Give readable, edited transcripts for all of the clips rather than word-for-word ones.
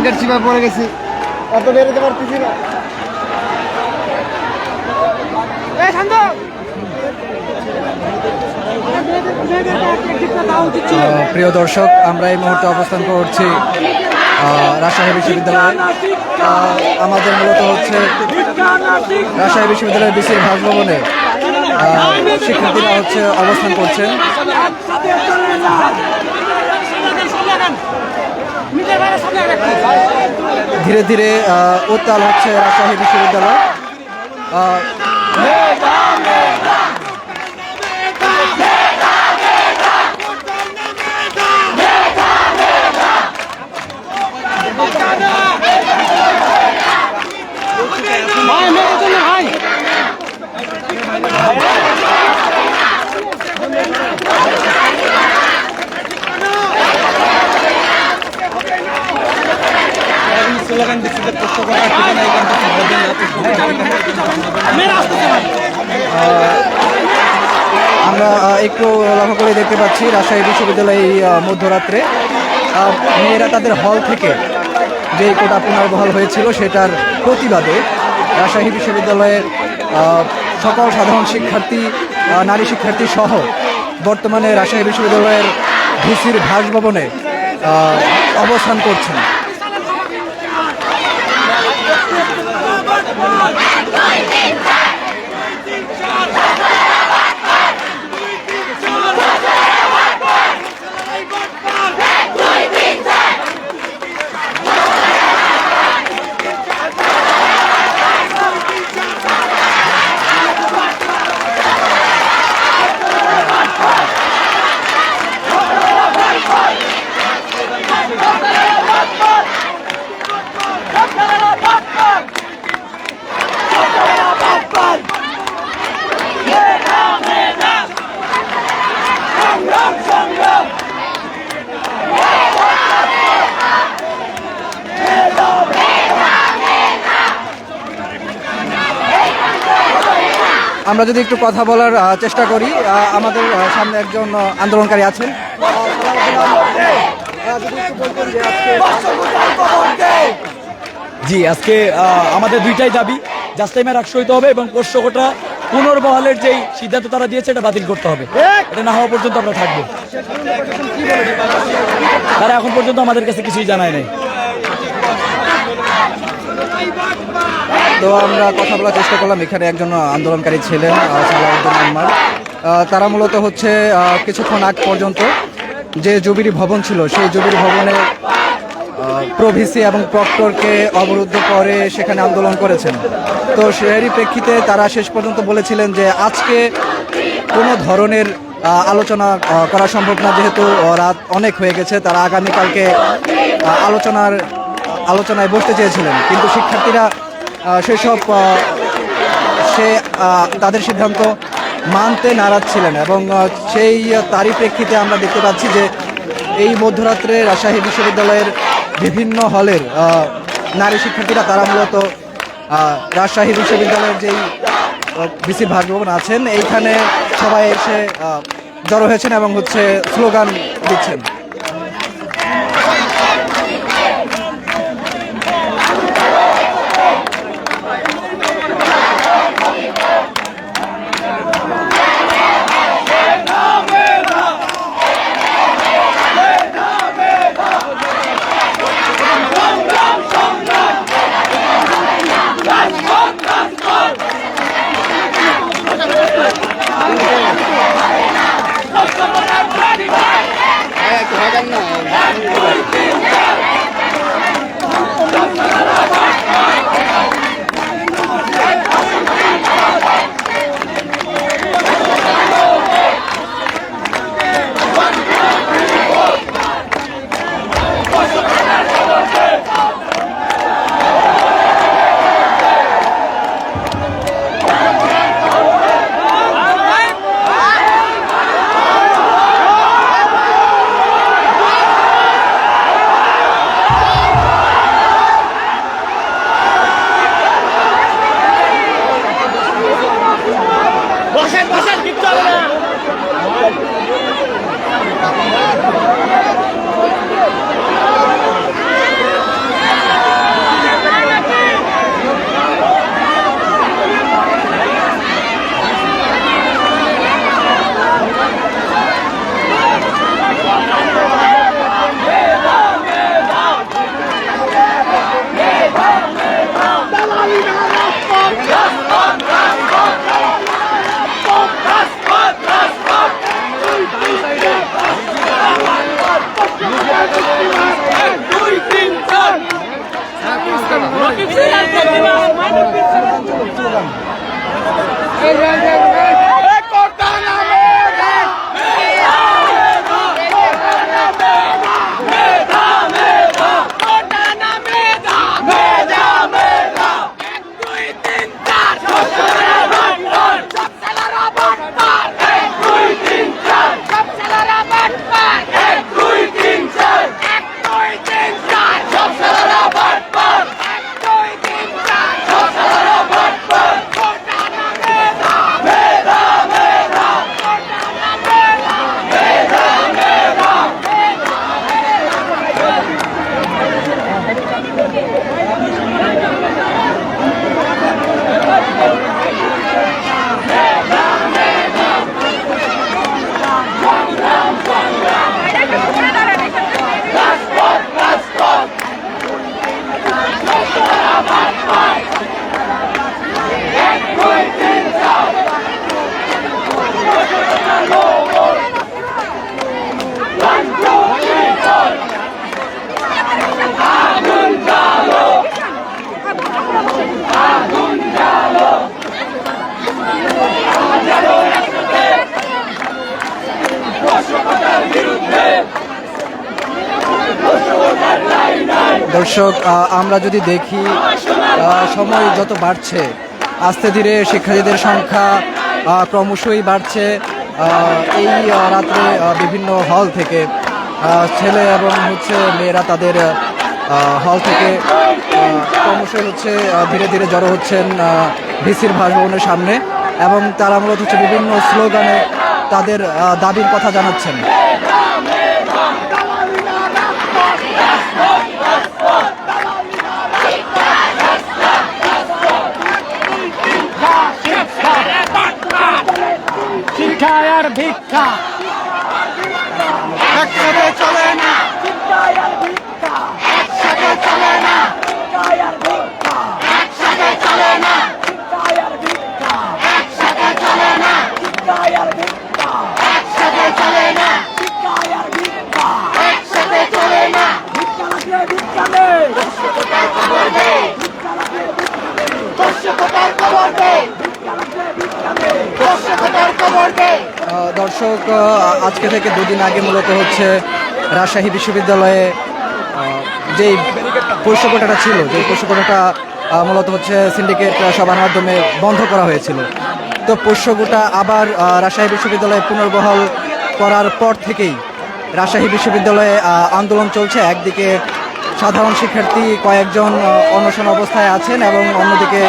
Card চিপা পড়ে গেছি, এত বেরোতে পারতেছি না। প্রিয় দর্শক, আমরা এই মুহূর্তে অবস্থান করছি রাজশাহী বিশ্ববিদ্যালয়ে। আমাদের মূলত হচ্ছে রাজশাহী বিশ্ববিদ্যালয়ের বিসির বাসভবনে শিক্ষার্থীরা হচ্ছে অবস্থান করছেন। ধীরে ধীরে উত্তাল হচ্ছে রাজশাহী বিশ্ববিদ্যালয়। আমরা একটু লক্ষ্য করে দেখতে পাচ্ছি রাজশাহী বিশ্ববিদ্যালয়ে এই মধ্যরাত্রে মেয়েরা তাদের হল থেকে যে কোটা পুনর্বহাল হয়েছিল সেটার প্রতিবাদে রাজশাহী বিশ্ববিদ্যালয়ের সকল সাধারণ শিক্ষার্থী, নারী শিক্ষার্থী সহ বর্তমানে রাজশাহী বিশ্ববিদ্যালয়ের ভিসির বাসভবনে অবস্থান করছেন। আমরা যদি একটু কথা বলার চেষ্টা করি, আমাদের সামনে একজন আন্দোলনকারী আছেন। জি, আজকে আমাদের দুইটাই দাবি, জাস্টাইমের রাখতে হইতে হবে এবং পোষ্য কোটা পুনর্বহালের যেই সিদ্ধান্ত তারা দিয়েছে এটা বাতিল করতে হবে। এটা না হওয়া পর্যন্ত আমরা থাকবো। তারা এখন পর্যন্ত আমাদের কাছে কিছুই জানায় নাই। তো আমরা কথা বলার চেষ্টা করলাম, এখানে একজন আন্দোলনকারী ছিলেন সালাউদ্দিন আহমদ। তারা মূলত হচ্ছে কিছুক্ষণ আগ পর্যন্ত যে জুবিলি ভবন ছিল সেই জুবিলি ভবনে প্রভিসি এবং প্রক্টরকে অবরুদ্ধ করে সেখানে আন্দোলন করেছেন। তো সেরই প্রেক্ষিতে তারা শেষ পর্যন্ত বলেছিলেন যে আজকে কোনো ধরনের আলোচনা করা সম্ভব না, যেহেতু রাত অনেক হয়ে গেছে। তারা আগামীকালকে আলোচনায় বসতে চেয়েছিলেন, কিন্তু শিক্ষার্থীরা সেসব তাদের সিদ্ধান্ত মানতে নারাজ ছিলেন এবং তারই প্রেক্ষিতে আমরা দেখতে পাচ্ছি যে এই মধ্যরাত্রে রাজশাহী বিশ্ববিদ্যালয়ের বিভিন্ন হলের নারী শিক্ষার্থীরা তারা মূলত রাজশাহী বিশ্ববিদ্যালয়ের যেই বিসির বাসভবন আছেন এইখানে সবাই এসে জড়ো হয়েছেন এবং হচ্ছে স্লোগান দিচ্ছেন। দর্শক, আমরা যদি দেখি সময় যত বাড়ছে আস্তে ধীরে শিক্ষার্থীদের সংখ্যা ক্রমশই বাড়ছে। এই রাত্রে বিভিন্ন হল থেকে ছেলে এবং মেয়েরা তাদের হল থেকে ক্রমশই ধীরে ধীরে জড়ো হচ্ছেন ভিসির বাসভবনের সামনে এবং তারা মূলত বিভিন্ন স্লোগানে তাদের দাবির কথা জানাচ্ছেন। শিক্ষায় আর ভিক্ষা একসাথে চলে না, শিক্ষায় আর ভিক্ষা একসাথে চলে না, শিক্ষায় আর ভিক্ষা একসাথে চলে না, শিক্ষায় আর ভিক্ষা একসাথে চলে না, শিক্ষায় আর ভিক্ষা একসাথে চলে না, শিক্ষায় আর ভিক্ষা একসাথে চলে না। ভিক্ষা লাগলে ভিক্ষা দে দর্শকতার খবর দে, ভিক্ষা লাগলে ভিক্ষা দে দর্শকতার খবর দে, ভিক্ষা লাগলে ভিক্ষা দে দর্শকতার খবর দে। দর্শক, আজকে থেকে দুদিন আগে মূলত রাজশাহী বিশ্ববিদ্যালয়ে যেই পোষ্যকোটাটা ছিল, যে পোষ্যকোটাটা মূলত সিন্ডিকেট সভার মাধ্যমে বন্ধ করা হয়েছিল। তো পোষ্যকোটা আবার রাজশাহী বিশ্ববিদ্যালয়ে পুনর্বহাল করার পর থেকেই রাজশাহী বিশ্ববিদ্যালয়ে আন্দোলন চলছে। একদিকে সাধারণ শিক্ষার্থী কয়েকজন অনশন অবস্থায় আছেন এবং অন্যদিকে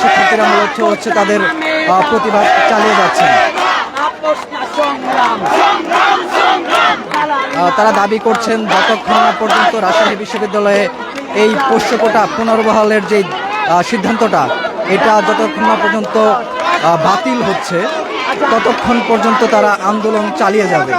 শিক্ষার্থীরা মূলত তাদের প্রতিবাদ চালিয়ে যাচ্ছেন। তারা দাবি করছেন যতক্ষণ না পর্যন্ত রাজশাহী বিশ্ববিদ্যালয়ে এই পোষ্যকোটা পুনর্বহালের যে সিদ্ধান্তটা এটা যতক্ষণ না পর্যন্ত বাতিল হচ্ছে ততক্ষণ পর্যন্ত তারা আন্দোলন চালিয়ে যাবে।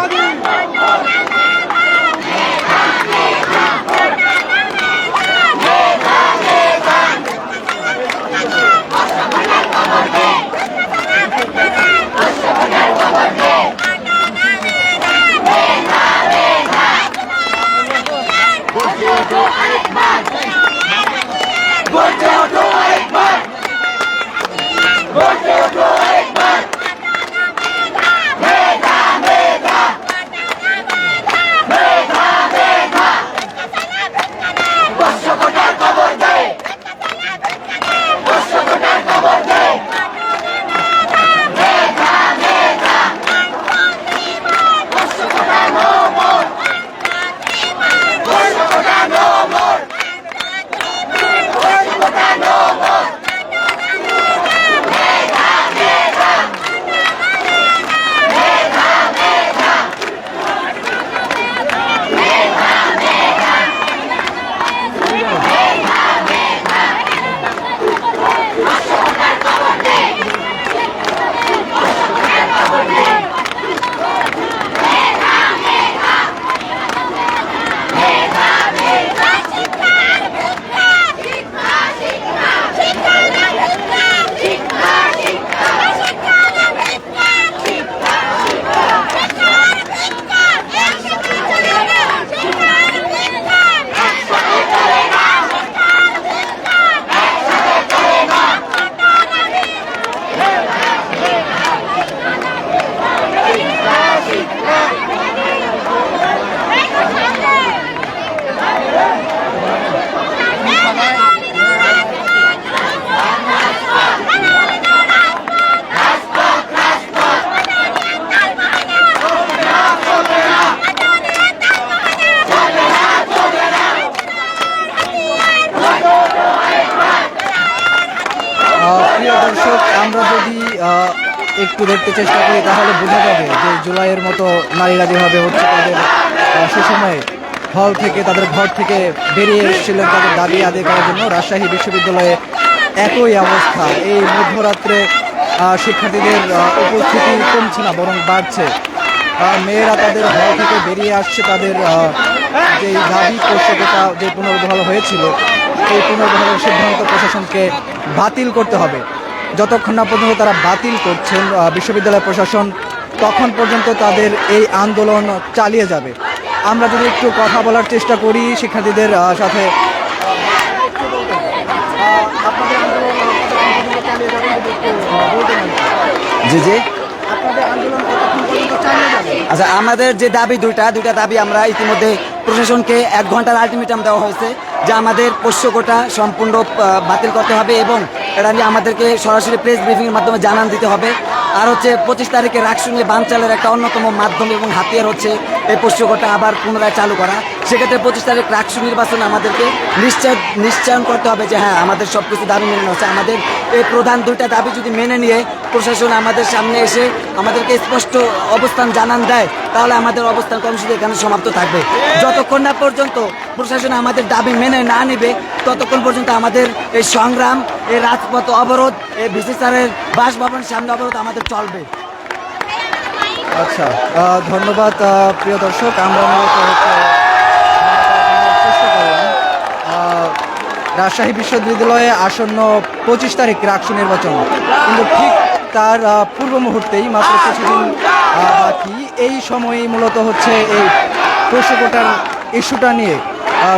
একটু দেখতে চেষ্টা করি তাহলে বোঝা যাবে যে জুলাইয়ের মতো নারীরা যেভাবে হচ্ছে তাদের সে সময় হল থেকে তাদের ঘর থেকে বেরিয়ে এসেছিলেন তাদের দাবি আদায় করার জন্য। রাজশাহী বিশ্ববিদ্যালয়ে একই অবস্থা, এই মধ্যরাত্রে শিক্ষার্থীদের উপস্থিতি কমছে না বরং বাড়ছে। মেয়েরা তাদের হল থেকে বেরিয়ে আসছে, তাদের যে দাবি পোষ্যকতা যে পুনর্বহাল হয়েছিল এই পুনর্বহালের সিদ্ধান্ত প্রশাসনকে বাতিল করতে হবে। যতক্ষণ না পর্যন্ত তারা বাতিল করছেন বিশ্ববিদ্যালয় প্রশাসন, তখন পর্যন্ত তাদের এই আন্দোলন চালিয়ে যাবে। আমরা যদি একটু কথা বলার চেষ্টা করি শিক্ষার্থীদের সাথে, জি জি আচ্ছা, আমাদের যে দাবি দুইটা দাবি আমরা ইতিমধ্যে প্রশাসনকে 1 ঘন্টার আলটিমেটাম দেওয়া হয়েছে যে আমাদের পোষ্যকোটা সম্পূর্ণ বাতিল করতে হবে এবং এটা নিয়ে আমাদেরকে সরাসরি প্রেস ব্রিফিংয়ের মাধ্যমে জানান দিতে হবে। আর হচ্ছে 25 তারিখে রাকসুনে বানচালের একটা অন্যতম মাধ্যম এবং হাতিয়ার হচ্ছে এই পোষ্যকোটা আবার পুনরায় চালু করা। সেক্ষেত্রে 25 তারিখ রাকসু নির্বাচনে আমাদেরকে নিশ্চয়ন করতে হবে যে হ্যাঁ আমাদের সব কিছু দাবি মেনে হচ্ছে। আমাদের এই প্রধান দুইটা দাবি যদি মেনে নিয়ে প্রশাসন আমাদের সামনে এসে আমাদেরকে স্পষ্ট অবস্থান জানান দেয় তাহলে আমাদের অবস্থান কর্মসূচি এখানে সমাপ্ত থাকবে। যতক্ষণ না পর্যন্ত প্রশাসন আমাদের দাবি মেনে না নেবে ততক্ষণ পর্যন্ত আমাদের এই সংগ্রাম, এই রাজপথ অবরোধ, এই ভিসি স্যারের বাসভবনের সামনে অবরোধ আমাদের চলবে। আচ্ছা, ধন্যবাদ প্রিয় দর্শক। আমরা মূলত চেষ্টা করলাম রাজশাহী বিশ্ববিদ্যালয়ে আসন্ন 25 তারিখ রাকসু নির্বাচন, কিন্তু ঠিক তার পূর্ব মুহূর্তেই মাত্র কিছুদিন বাকি এই সময়েই মূলত হচ্ছে এই পোষ্যকোটার ইস্যুটা নিয়ে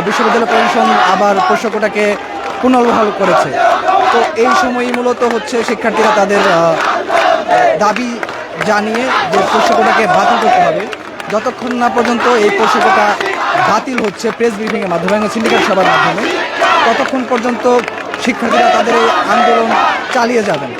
বিশ্ববিদ্যালয় প্রশাসন আবার পোষ্যকোটাকে পুনর্বহাল করেছে। তো এই সময়ই মূলত হচ্ছে শিক্ষার্থীরা তাদের দাবি জানিয়ে যে পোষ্যকোটাকে বাতিল করতে হবে। যতক্ষণ না পর্যন্ত এই পোষ্যকোটা বাতিল হচ্ছে প্রেস ব্রিফিংয়ের মাধ্যমে এবং সিন্ডিকেট সভার মাধ্যমে, ততক্ষণ পর্যন্ত শিক্ষার্থীরা তাদের এই আন্দোলন চালিয়ে যাবেন।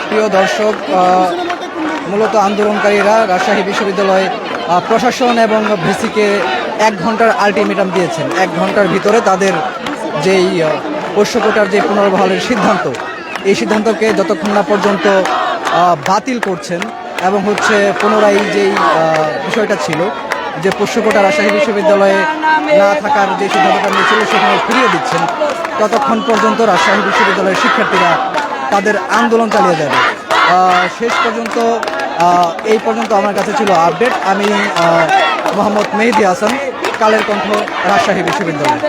প্রিয় দর্শক, মূলত আন্দোলনকারীরা রাজশাহী বিশ্ববিদ্যালয় প্রশাসন এবং ভিসিকে 1 ঘন্টার আলটিমেটাম দিয়েছেন। 1 ঘন্টার ভিতরে তাদের যেই পোষ্যকোটার যে পুনর্বহালের সিদ্ধান্ত, এই সিদ্ধান্তকে যতক্ষণ না পর্যন্ত বাতিল করছেন এবং হচ্ছে পুনরায় যেই বিষয়টা ছিল যে পোষ্যকোটা রাজশাহী বিশ্ববিদ্যালয়ে না থাকার যে সিদ্ধান্তটা নিয়েছিল সেখানে ফিরিয়ে দিচ্ছেন, ততক্ষণ পর্যন্ত রাজশাহী বিশ্ববিদ্যালয়ের শিক্ষার্থীরা তাদের আন্দোলন চালিয়ে যাবে। শেষ পর্যন্ত এই পর্যন্ত আমার কাছে ছিল আপডেট। আমি মোহাম্মদ মেহেদি হাসান, কালের কণ্ঠ, রাজশাহী বিশ্ববিদ্যালয়।